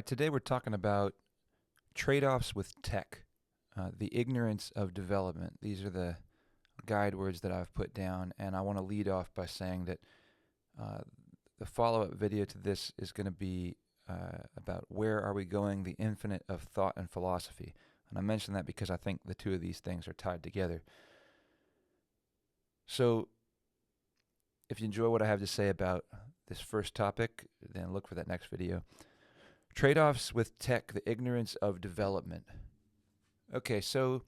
right, today we're talking about trade-offs with tech, the ignorance of development. These are the guide words that I've put down, and I want to lead off by saying that uh, the follow-up video to this is going to be about where are we going, the infinite of thought and philosophy. And I mention that because I think the two of these things are tied together. So if you enjoy what I have to say about this first topic, then look for that next video. Trade-offs with tech, the ignorance of development. Okay, so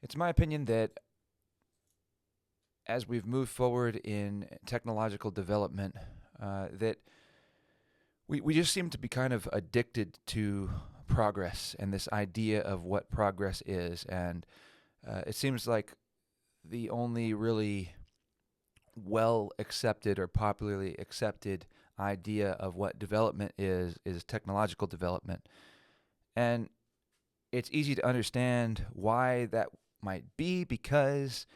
it's my opinion that as we've moved forward in technological development, that we just seem to be kind of addicted to progress and this idea of what progress is. And it seems like the only really well accepted or popularly accepted idea of what development is technological development. And it's easy to understand why that might be, because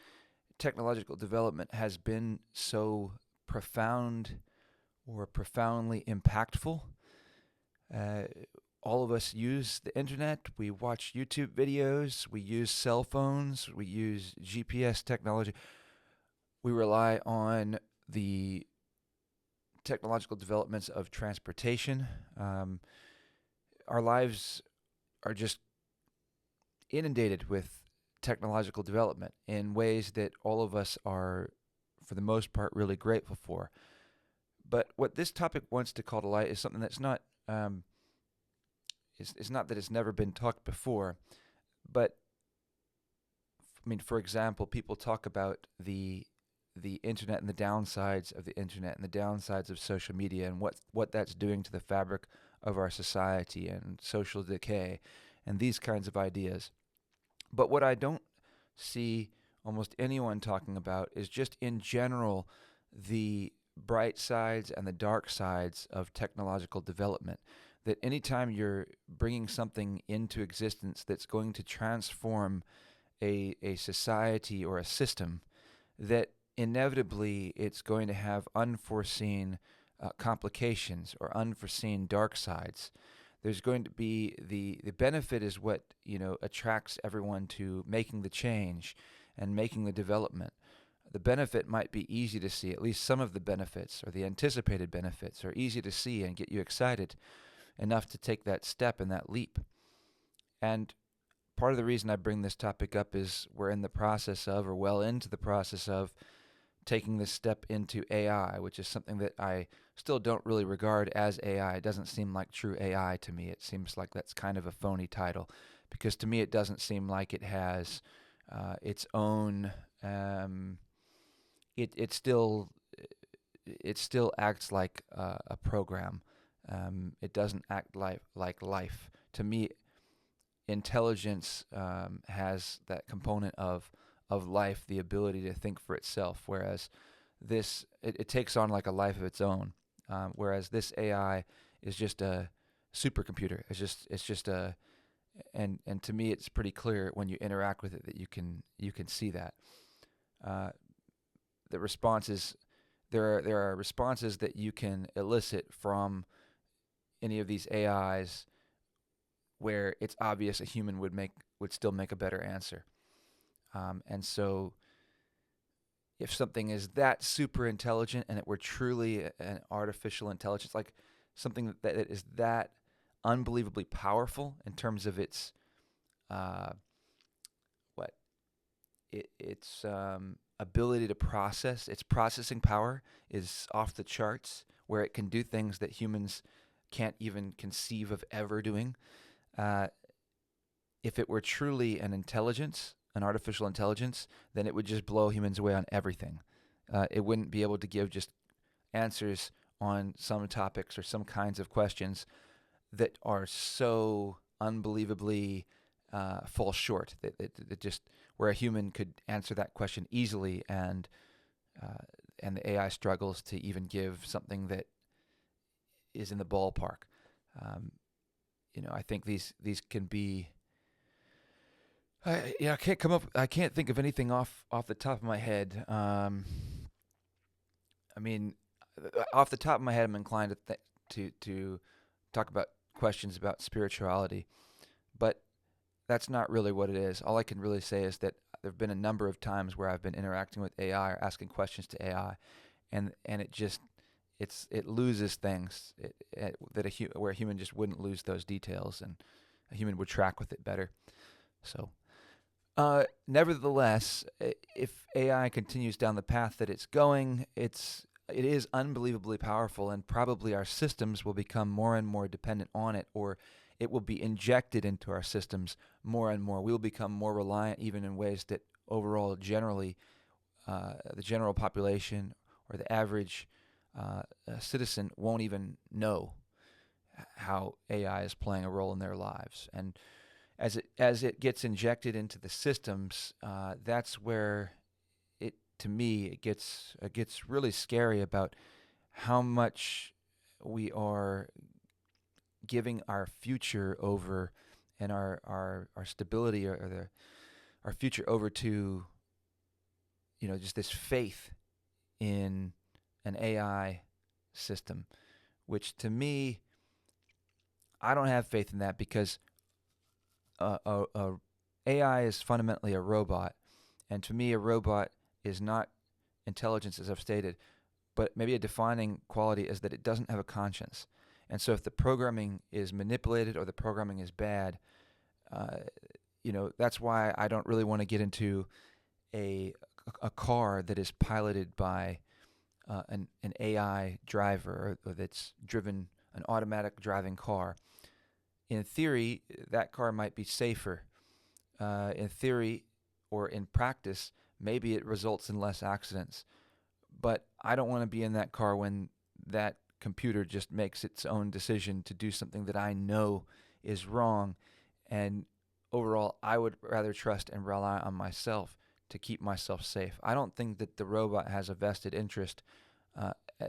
technological development has been so profound or profoundly impactful. All of us use the internet, we watch YouTube videos, we use cell phones, we use GPS technology. We rely on the technological developments of transportation. Our lives are just inundated with technological development in ways that all of us are, for the most part, really grateful for. But what this topic wants to call to light is something that's not, it's not that it's never been talked before, but I mean, for example, people talk about the internet and the downsides of the internet and the downsides of social media and what that's doing to the fabric of our society and social decay and these kinds of ideas. But what I don't see almost anyone talking about is just in general the bright sides and the dark sides of technological development. That anytime you're bringing something into existence that's going to transform a society or a system, that inevitably it's going to have unforeseen complications or unforeseen dark sides. There's going to be the benefit is what attracts everyone to making the change and making the development. The benefit might be easy to see, at least some of the benefits or the anticipated benefits are easy to see and get you excited enough to take that step and that leap. And part of the reason I bring this topic up is we're in the process of, or well into the process of, taking this step into AI, which is something that I still don't really regard as AI. It doesn't seem like true AI to me. It seems like that's kind of a phony title, because to me it doesn't seem like it has its own. It still acts like a program. It doesn't act like life. To me, intelligence has that component of life, the ability to think for itself, whereas this it takes on like a life of its own. Whereas this AI is just a supercomputer. It's just a and to me it's pretty clear when you interact with it that you can see that. The responses there are responses that you can elicit from any of these AIs where it's obvious a human would still make a better answer. And so if something is that super intelligent and it were truly an artificial intelligence, like something that is that unbelievably powerful in terms of its its ability to process, its processing power is off the charts, where it can do things that humans can't even conceive of ever doing. If it were truly an artificial intelligence, then it would just blow humans away on everything. It wouldn't be able to give just answers on some topics or some kinds of questions that are so unbelievably fall short. That just where a human could answer that question easily, and the AI struggles to even give something that is in the ballpark. I think these can be. I can't think of anything off the top of my head. I mean, off the top of my head, I'm inclined to talk about questions about spirituality, but that's not really what it is. All I can really say is that there have been a number of times where I've been interacting with AI or asking questions to AI, and it loses things where a human just wouldn't lose those details, and a human would track with it better. So, nevertheless, if AI continues down the path that it's going, it is unbelievably powerful, and probably our systems will become more and more dependent on it, or it will be injected into our systems more and more. We'll become more reliant, even in ways that overall, generally, the general population or the average citizen won't even know how AI is playing a role in their lives. And as it gets injected into the systems, that's where to me it gets really scary about how much we are giving our future over, and our stability, or our future over to, just this faith in an AI system, which to me, I don't have faith in that, because AI is fundamentally a robot, and to me a robot is not intelligence, as I've stated, but maybe a defining quality is that it doesn't have a conscience. And so if the programming is manipulated or the programming is bad, that's why I don't really want to get into a car that is piloted by an AI driver, or that's driven an automatic driving car. In theory, that car might be safer. In theory, or in practice, maybe it results in less accidents. But I don't want to be in that car when that computer just makes its own decision to do something that I know is wrong. And overall, I would rather trust and rely on myself to keep myself safe. I don't think that the robot has a vested interest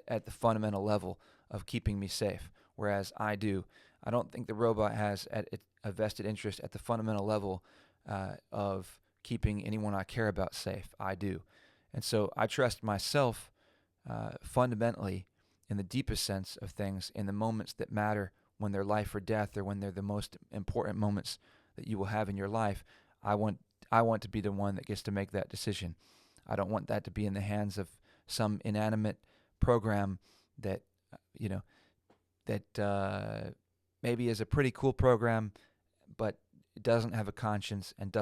at the fundamental level of keeping me safe, whereas I do. I don't think the robot has a vested interest at the fundamental level of keeping anyone I care about safe. I do. And so I trust myself fundamentally, in the deepest sense of things, in the moments that matter, when they're life or death, or when they're the most important moments that you will have in your life. I want to be the one that gets to make that decision. I don't want that to be in the hands of some inanimate program that maybe is a pretty cool program, but it doesn't have a conscience and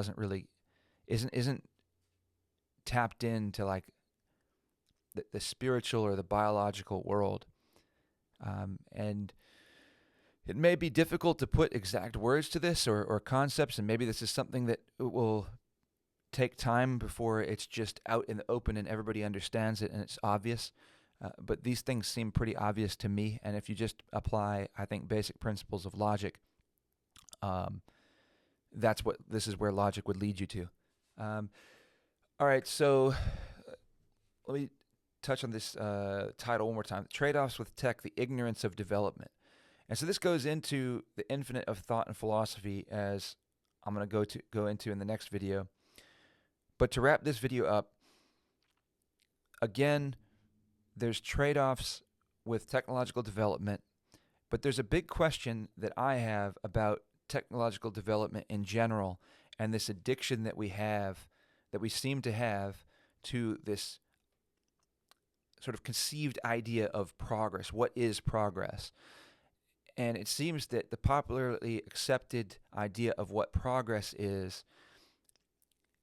isn't tapped into like the spiritual or the biological world. And it may be difficult to put exact words to this, or concepts, and maybe this is something that will take time before it's just out in the open and everybody understands it and it's obvious. But these things seem pretty obvious to me, and if you just apply, I think, basic principles of logic, this is where logic would lead you to. All right, so let me touch on this title one more time. Trade-offs with tech, the ignorance of development. And so this goes into the infinite of thought and philosophy, as I'm going to go into in the next video. But to wrap this video up, again, there's trade-offs with technological development, but there's a big question that I have about technological development in general, and this addiction that we seem to have to this sort of conceived idea of progress. What is progress? And it seems that the popularly accepted idea of what progress is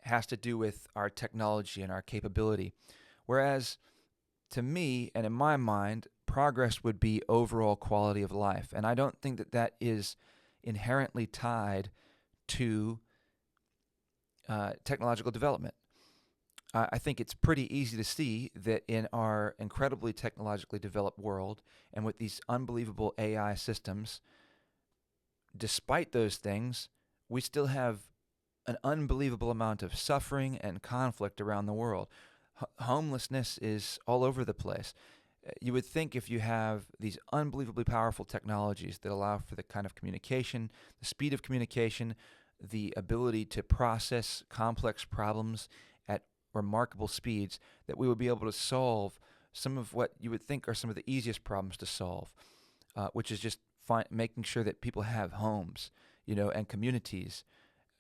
has to do with our technology and our capability. Whereas, to me, and in my mind, progress would be overall quality of life. And I don't think that that is inherently tied to technological development. I think it's pretty easy to see that in our incredibly technologically developed world, and with these unbelievable AI systems, despite those things, we still have an unbelievable amount of suffering and conflict around the world. Homelessness is all over the place. You would think if you have these unbelievably powerful technologies that allow for the kind of communication, the speed of communication, the ability to process complex problems at remarkable speeds, that we would be able to solve some of what you would think are some of the easiest problems to solve, which is just making sure that people have homes, and communities.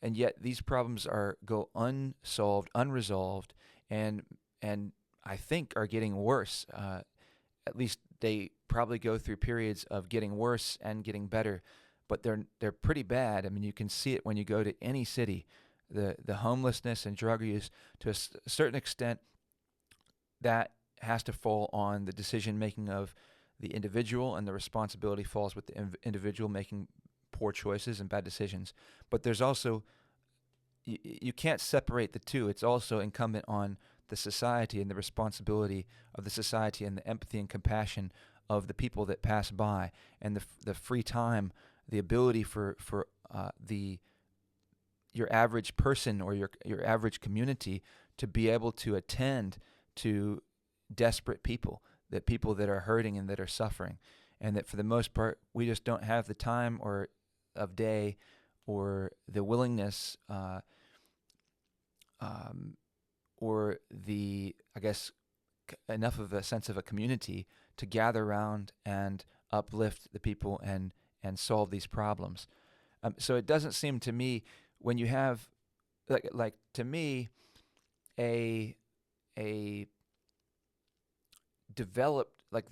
And yet these problems go unsolved, unresolved, and and I think are getting worse. At least they probably go through periods of getting worse and getting better, but they're pretty bad. I mean, you can see it when you go to any city. The homelessness and drug use, to a certain extent, that has to fall on the decision making of the individual, and the responsibility falls with the individual making poor choices and bad decisions. But there's also, you can't separate the two. It's also incumbent on the society and the responsibility of the society and the empathy and compassion of the people that pass by, and the free time, the ability for the your average person or your average community to be able to attend to desperate people, that people that are hurting and that are suffering, and that for the most part we just don't have the time or of day or the willingness or the, I guess, enough of a sense of a community to gather around and uplift the people and solve these problems. So it doesn't seem to me, when you have like to me, a developed, like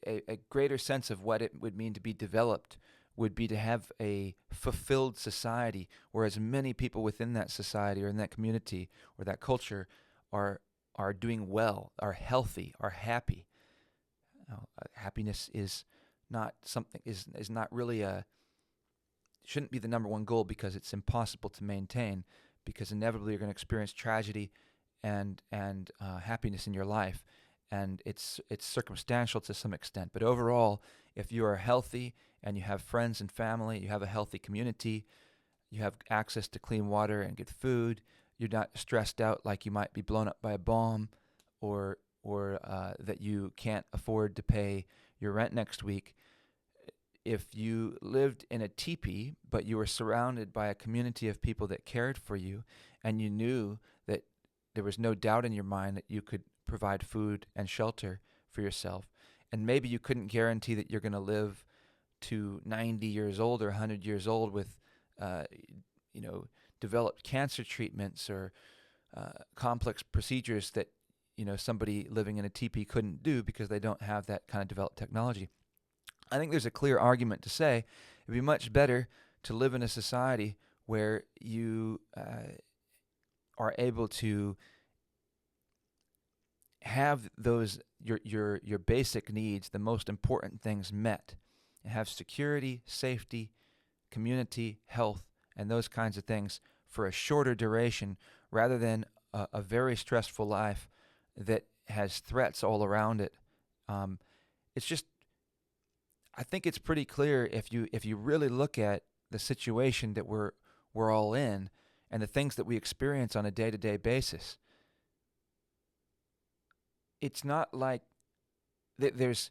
a greater sense of what it would mean to be developed would be to have a fulfilled society where as many people within that society or in that community or that culture are doing well, are healthy, are happy. Happiness is not something, is not really shouldn't be the number one goal, because it's impossible to maintain, because inevitably you're going to experience tragedy and happiness in your life, and it's circumstantial to some extent. But overall, if you are healthy and you have friends and family, you have a healthy community, you have access to clean water and good food, you're not stressed out like you might be blown up by a bomb, or that you can't afford to pay your rent next week. If you lived in a teepee, but you were surrounded by a community of people that cared for you, and you knew that there was no doubt in your mind that you could provide food and shelter for yourself, and maybe you couldn't guarantee that you're going to live to 90 years old or 100 years old with, developed cancer treatments or complex procedures that, somebody living in a teepee couldn't do because they don't have that kind of developed technology. I think there's a clear argument to say it'd be much better to live in a society where you are able to have those your basic needs, the most important things met, and have security, safety, community, health, and those kinds of things for a shorter duration, rather than a very stressful life that has threats all around it. It's just, I think it's pretty clear, if you really look at the situation that we're all in and the things that we experience on a day-to-day basis. It's not like there's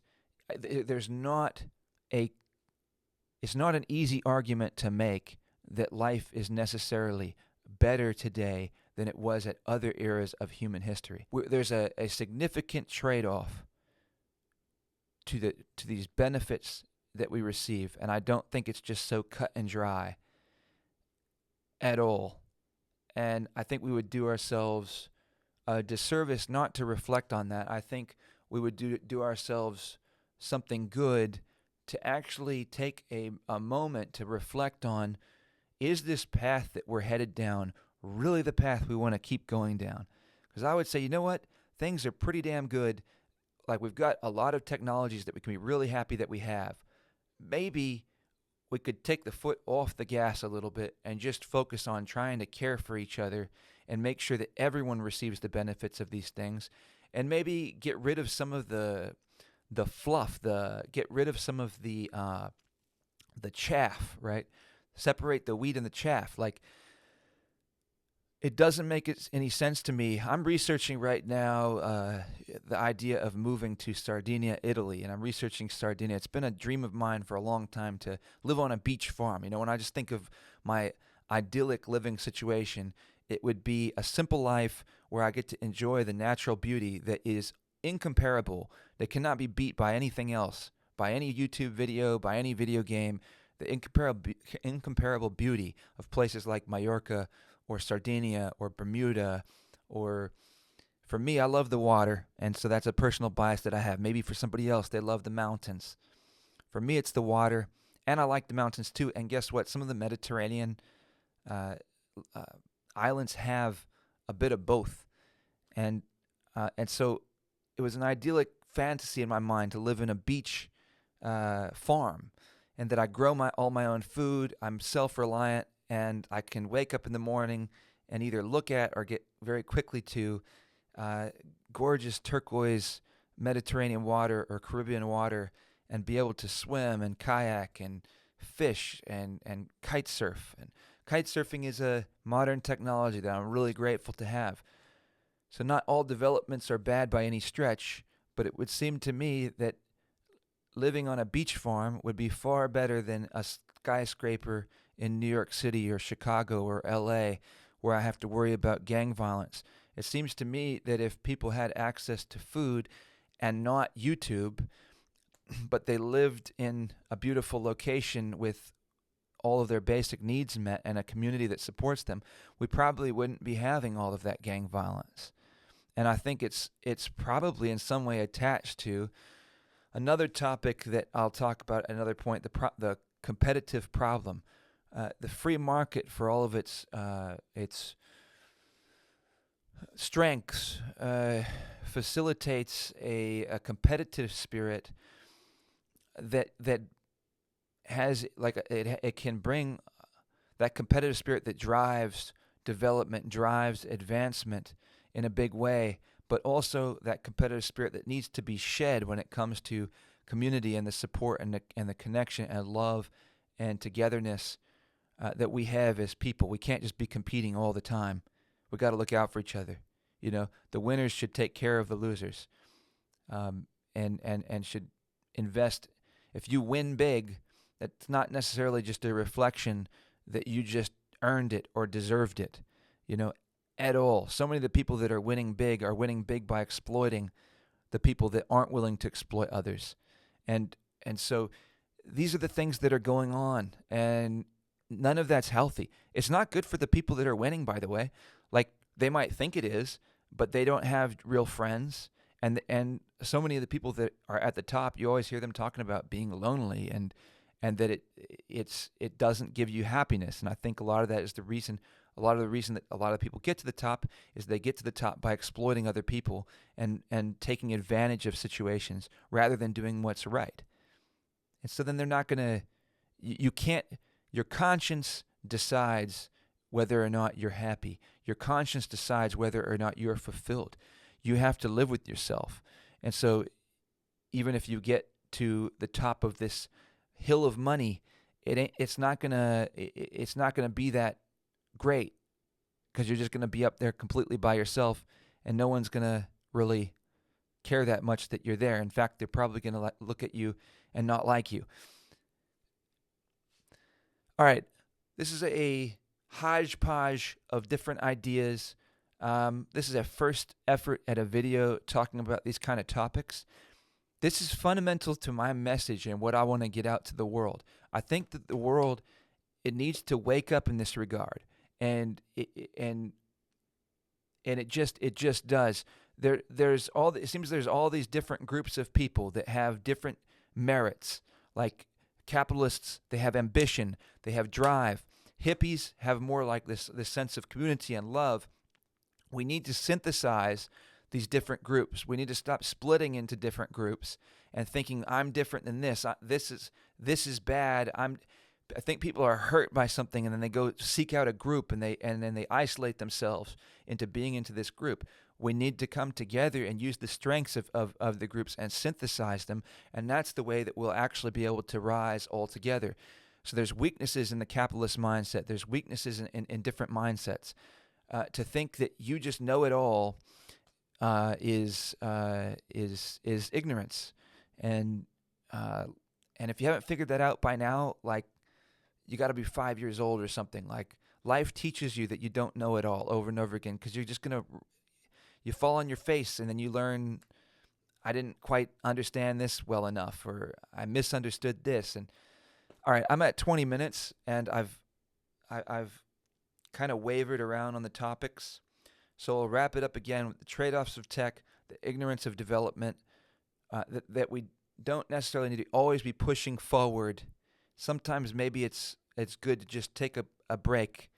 not it's not an easy argument to make that life is necessarily better today than it was at other eras of human history. There's a significant trade-off to these benefits that we receive, and I don't think it's just so cut and dry at all. And I think we would do ourselves a disservice not to reflect on that. I think we would do ourselves something good to actually take a moment to reflect on, is this path that we're headed down really the path we want to keep going down? Because I would say, you know what, things are pretty damn good. Like, we've got a lot of technologies that we can be really happy that we have. Maybe we could take the foot off the gas a little bit and just focus on trying to care for each other and make sure that everyone receives the benefits of these things, and maybe get rid of some of the fluff, get rid of some of the chaff, right? Separate the wheat and the chaff. Like, it doesn't make any sense to me. I'm researching right now the idea of moving to Sardinia, Italy, and I'm researching Sardinia. It's been a dream of mine for a long time to live on a beach farm. When I just think of my idyllic living situation, it would be a simple life where I get to enjoy the natural beauty that is incomparable, that cannot be beat by anything else by any YouTube video, by any video game, the incomparable beauty of places like Mallorca or Sardinia or Bermuda. Or for me, I love the water, and so that's a personal bias that I have. Maybe for somebody else, they love the mountains. For me, it's the water, and I like the mountains too. And guess what? Some of the Mediterranean uh, uh, islands have a bit of both, and so it was an idyllic fantasy in my mind to live in a beach farm, and that I grow all my own food. I'm self-reliant, and I can wake up in the morning and either look at or get very quickly to uh, gorgeous turquoise Mediterranean water or Caribbean water, and be able to swim and kayak and fish and kite surf. And kite surfing is a modern technology that I'm really grateful to have. So not all developments are bad by any stretch, but it would seem to me that living on a beach farm would be far better than a skyscraper in New York City or Chicago or LA, where I have to worry about gang violence. It seems to me that if people had access to food and not YouTube, but they lived in a beautiful location with all of their basic needs met and a community that supports them, we probably wouldn't be having all of that gang violence. And I think it's probably in some way attached to another topic that I'll talk about at another point, the competitive problem. The free market, for all of its strengths, facilitates a competitive spirit that has, like, it can bring that competitive spirit that drives development, drives advancement in a big way, but also that competitive spirit that needs to be shed when it comes to community and the support and the connection and love and togetherness that we have as people. We can't just be competing all the time. We got to look out for each other. You know, the winners should take care of the losers, and should invest. If you win big, that's not necessarily just a reflection that you just earned it or deserved it, you know, at all. So many of the people that are winning big by exploiting the people that aren't willing to exploit others. And so these are the things that are going on, and none of that's healthy. It's not good for the people that are winning, by the way. Like, they might think it is, but they don't have real friends. And so many of the people that are at the top, you always hear them talking about being lonely and that it doesn't give you happiness. And I think a lot of that is the reason that a lot of people get to the top is they get to the top by exploiting other people and taking advantage of situations rather than doing what's right. And so then they're not going to, you can't, your conscience decides whether or not you're happy. Your conscience decides whether or not you're fulfilled. You have to live with yourself. And so even if you get to the top of this hill of money, it's not gonna be that great, because you're just gonna be up there completely by yourself, and no one's gonna really care that much that you're there. In fact, they're probably gonna look at you and not like you. All right, this is a hodgepodge of different ideas. This is a first effort at a video talking about these kind of topics. This is fundamental to my message and what I want to get out to the world. I think that the world, it needs to wake up in this regard, and it just does. It seems there's all these different groups of people that have different merits. Like capitalists, they have ambition, they have drive. Hippies have more like this sense of community and love. We need to synthesize these different groups. We need to stop splitting into different groups and thinking I'm different than this. This is bad. I think people are hurt by something, and then they go seek out a group, and then they isolate themselves into being into this group. We need to come together and use the strengths of the groups and synthesize them, and that's the way that we'll actually be able to rise all together. So there's weaknesses in the capitalist mindset. There's weaknesses in different mindsets. To think that you just know it all is ignorance, and if you haven't figured that out by now, like, you got to be 5 years old or something. Like, life teaches you that you don't know it all over and over again, because you're just you fall on your face, and then you learn I didn't quite understand this well enough, or I misunderstood this. And all right, I'm at 20 minutes, and I've kind of wavered around on the topics. So I'll wrap it up again with the trade-offs of tech, the ignorance of development, that we don't necessarily need to always be pushing forward. Sometimes maybe it's good to just take a break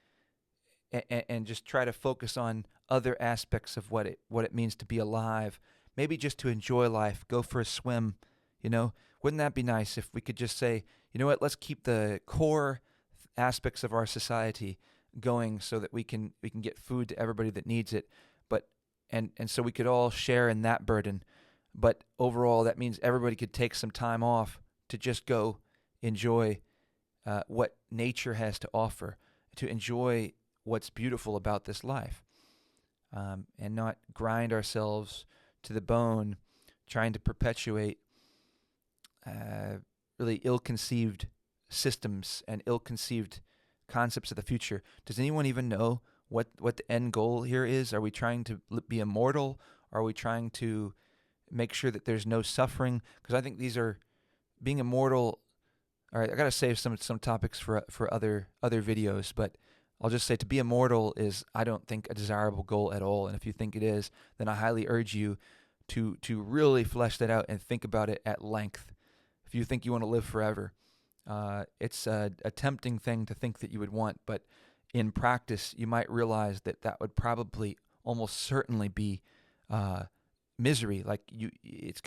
and just try to focus on other aspects of what it means to be alive. Maybe just to enjoy life, go for a swim. Wouldn't that be nice if we could just say, you know what, let's keep the core aspects of our society going so that we can get food to everybody that needs it, but and so we could all share in that burden. But overall, that means everybody could take some time off to just go enjoy what nature has to offer, to enjoy what's beautiful about this life, and not grind ourselves to the bone trying to perpetuate really ill-conceived systems and ill-conceived concepts of the future. Does anyone even know what the end goal here is? Are we trying to be immortal? Are we trying to make sure that there's no suffering? Because I think these are being immortal. All right, I gotta save some topics for other videos, but I'll just say to be immortal is, I don't think, a desirable goal at all. And if you think it is, then I highly urge you to really flesh that out and think about it at length. If you think you want to live forever, it's a tempting thing to think that you would want, but in practice, you might realize that would probably almost certainly be misery. Like it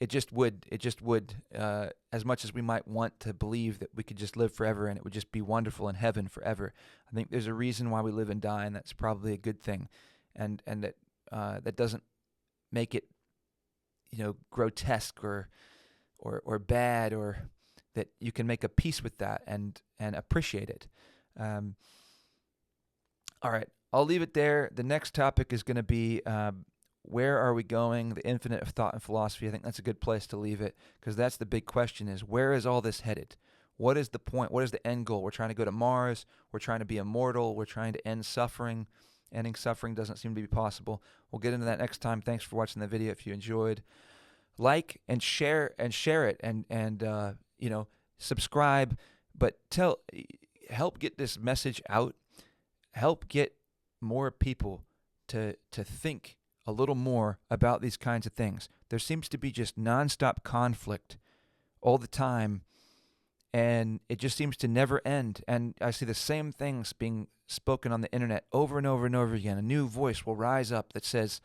just would. As much as we might want to believe that we could just live forever and it would just be wonderful in heaven forever, I think there's a reason why we live and die, and that's probably a good thing, and that doesn't make it, grotesque or bad, or that you can make a peace with that and appreciate it. All right, I'll leave it there. The next topic is going to be where are we going? The infinite of thought and philosophy. I think that's a good place to leave it, because that's the big question: is where is all this headed? What is the point? What is the end goal? We're trying to go to Mars. We're trying to be immortal. We're trying to end suffering. Ending suffering doesn't seem to be possible. We'll get into that next time. Thanks for watching the video. If you enjoyed, like and share it, and subscribe. But help get this message out. Help get more people to think a little more about these kinds of things. There seems to be just nonstop conflict all the time, and it just seems to never end. And I see the same things being spoken on the internet over and over and over again. A new voice will rise up that says,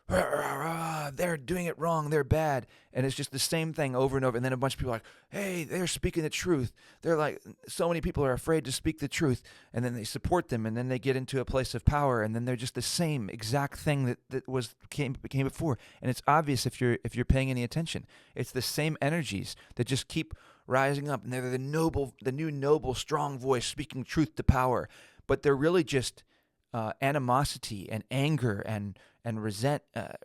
they're doing it wrong, they're bad, and it's just the same thing over and over. And then a bunch of people are like, hey, they're speaking the truth. They're like, so many people are afraid to speak the truth, and then they support them, and then they get into a place of power, and then they're just the same exact thing that came before. And it's obvious if you're paying any attention. It's the same energies that just keep rising up, and they're the new noble, strong voice speaking truth to power. But they're really just animosity and anger and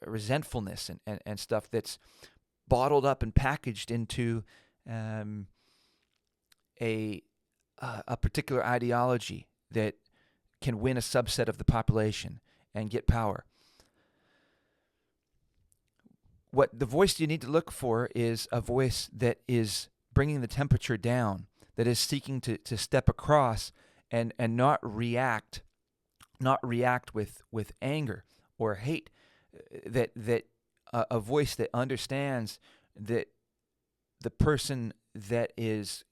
resentfulness and stuff that's bottled up and packaged into a particular ideology that can win a subset of the population and get power. What the voice you need to look for is a voice that is bringing the temperature down, that is seeking to step across and not react with anger or hate, that a voice that understands that the person that is,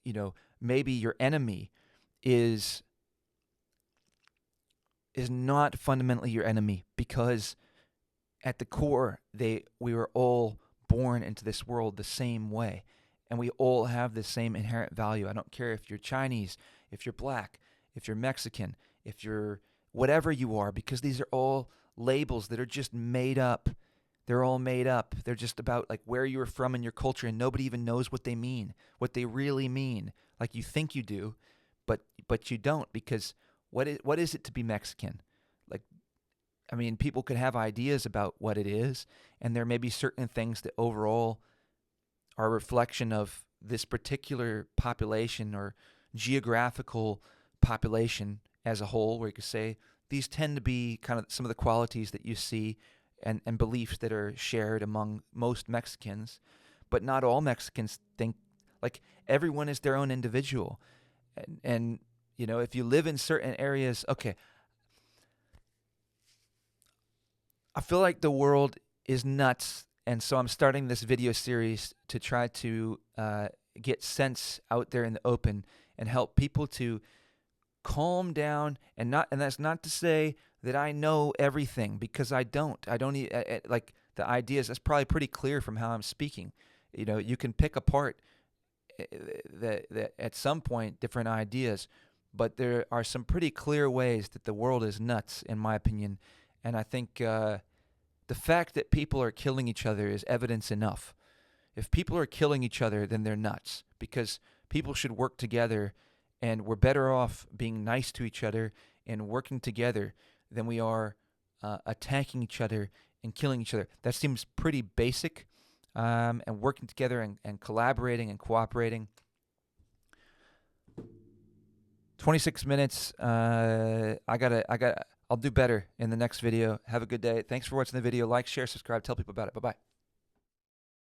maybe your enemy is not fundamentally your enemy, because at the core we were all born into this world the same way, and we all have the same inherent value. I don't care if you're Chinese, if you're black, if you're Mexican, if you're whatever you are, because these are all labels that are just made up. They're all made up. They're just about like where you were from in your culture, and nobody even knows what they mean, what they really mean. Like you think you do, but you don't, because what is it to be Mexican? Like, I mean, people could have ideas about what it is, and there may be certain things that overall are a reflection of this particular population or geographical population as a whole, where you could say these tend to be kind of some of the qualities that you see and beliefs that are shared among most Mexicans, but not all Mexicans think like everyone is their own individual. And you know, if you live in certain areas, okay, I feel like the world is nuts, and so I'm starting this video series to try to get sense out there in the open and help people to calm down. And that's not to say that I know everything, because I don't. I don't like the ideas. That's probably pretty clear from how I'm speaking. You know, you can pick apart that at some point different ideas, but there are some pretty clear ways that the world is nuts, in my opinion. And I think the fact that people are killing each other is evidence enough. If people are killing each other, then they're nuts, because people should work together, and we're better off being nice to each other and working together than we are attacking each other and killing each other. That seems pretty basic, and working together and collaborating and cooperating. 26 minutes. I'll do better in the next video. Have a good day. Thanks for watching the video. Like, share, subscribe, tell people about it. Bye-bye.